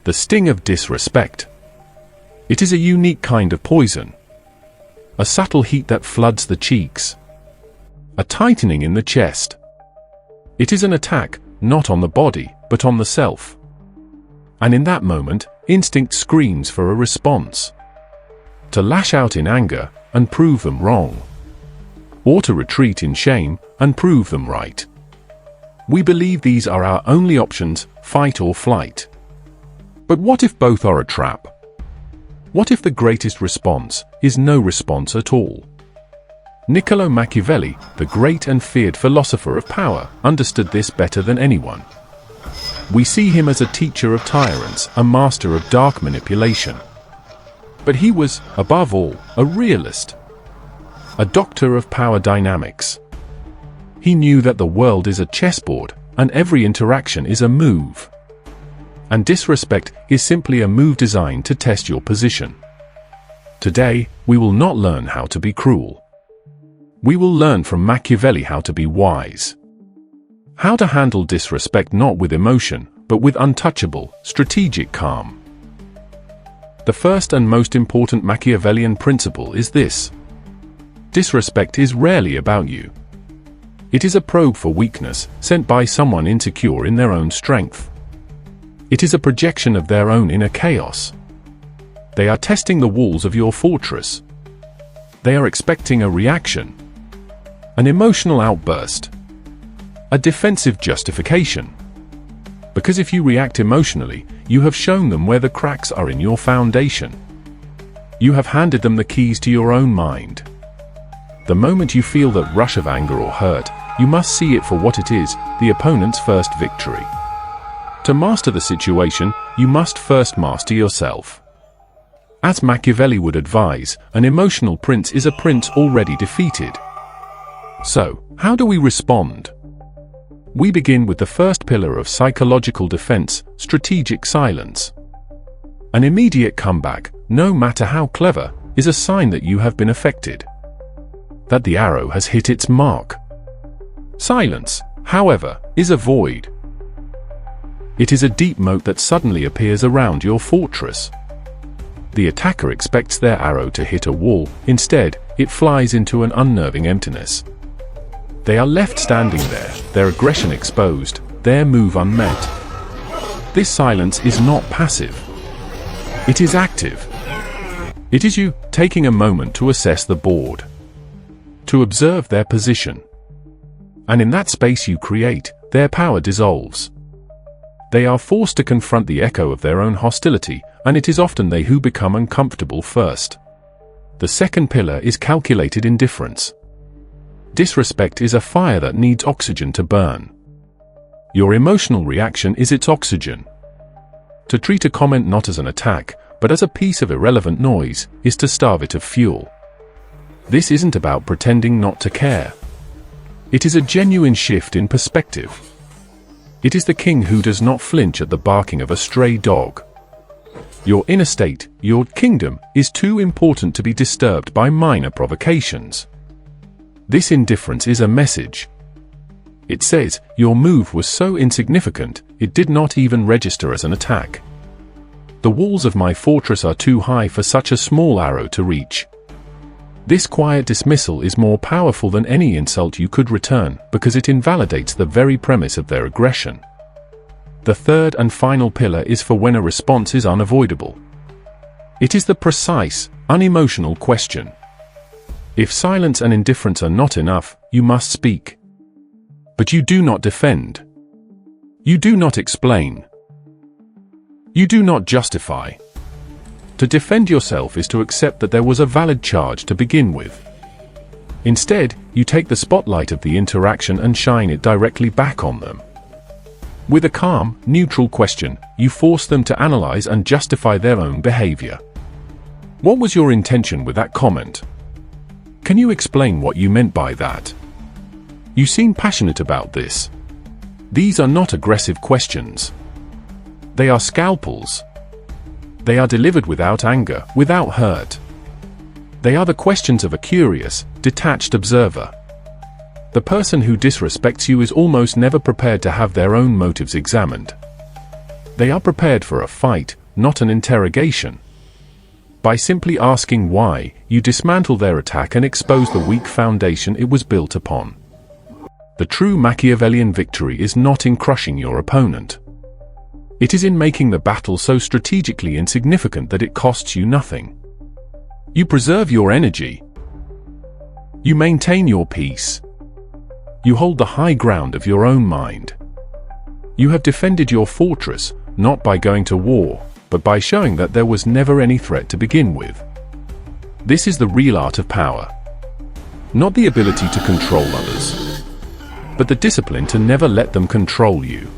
The sting of disrespect. It is a unique kind of poison. A subtle heat that floods the cheeks. A tightening in the chest. It is an attack, not on the body, but on the self. And in that moment, instinct screams for a response. To lash out in anger, and prove them wrong. Or to retreat in shame, and prove them right. We believe these are our only options, fight or flight. But what if both are a trap? What if the greatest response is no response at all? Niccolò Machiavelli, the great and feared philosopher of power, understood this better than anyone. We see him as a teacher of tyrants, a master of dark manipulation. But he was, above all, a realist. A doctor of power dynamics. He knew that the world is a chessboard, and every interaction is a move. And disrespect is simply a move designed to test your position. Today, we will not learn how to be cruel. We will learn from Machiavelli how to be wise. How to handle disrespect not with emotion, but with untouchable, strategic calm. The first and most important Machiavellian principle is this. Disrespect is rarely about you. It is a probe for weakness, sent by someone insecure in their own strength. It is a projection of their own inner chaos. They are testing the walls of your fortress. They are expecting a reaction. An emotional outburst. A defensive justification. Because if you react emotionally, you have shown them where the cracks are in your foundation. You have handed them the keys to your own mind. The moment you feel that rush of anger or hurt, you must see it for what it is, the opponent's first victory. To master the situation, you must first master yourself. As Machiavelli would advise, an emotional prince is a prince already defeated. So, how do we respond? We begin with the first pillar of psychological defense, strategic silence. An immediate comeback, no matter how clever, is a sign that you have been affected. That the arrow has hit its mark. Silence, however, is a void. It is a deep moat that suddenly appears around your fortress. The attacker expects their arrow to hit a wall, instead, it flies into an unnerving emptiness. They are left standing there, their aggression exposed, their move unmet. This silence is not passive. It is active. It is you taking a moment to assess the board. To observe their position. And in that space you create, their power dissolves. They are forced to confront the echo of their own hostility, and it is often they who become uncomfortable first. The second pillar is calculated indifference. Disrespect is a fire that needs oxygen to burn. Your emotional reaction is its oxygen. To treat a comment not as an attack, but as a piece of irrelevant noise, is to starve it of fuel. This isn't about pretending not to care. It is a genuine shift in perspective. It is the king who does not flinch at the barking of a stray dog. Your inner state, your kingdom, is too important to be disturbed by minor provocations. This indifference is a message. It says, your move was so insignificant, it did not even register as an attack. The walls of my fortress are too high for such a small arrow to reach. This quiet dismissal is more powerful than any insult you could return, because it invalidates the very premise of their aggression. The third and final pillar is for when a response is unavoidable. It is the precise, unemotional question. If silence and indifference are not enough, you must speak. But you do not defend. You do not explain. You do not justify. To defend yourself is to accept that there was a valid charge to begin with. Instead, you take the spotlight of the interaction and shine it directly back on them. With a calm, neutral question, you force them to analyze and justify their own behavior. What was your intention with that comment? Can you explain what you meant by that? You seem passionate about this. These are not aggressive questions. They are scalpels. They are delivered without anger, without hurt. They are the questions of a curious, detached observer. The person who disrespects you is almost never prepared to have their own motives examined. They are prepared for a fight, not an interrogation. By simply asking why, you dismantle their attack and expose the weak foundation it was built upon. The true Machiavellian victory is not in crushing your opponent. It is in making the battle so strategically insignificant that it costs you nothing. You preserve your energy. You maintain your peace. You hold the high ground of your own mind. You have defended your fortress, not by going to war, but by showing that there was never any threat to begin with. This is the real art of power. Not the ability to control others, but the discipline to never let them control you.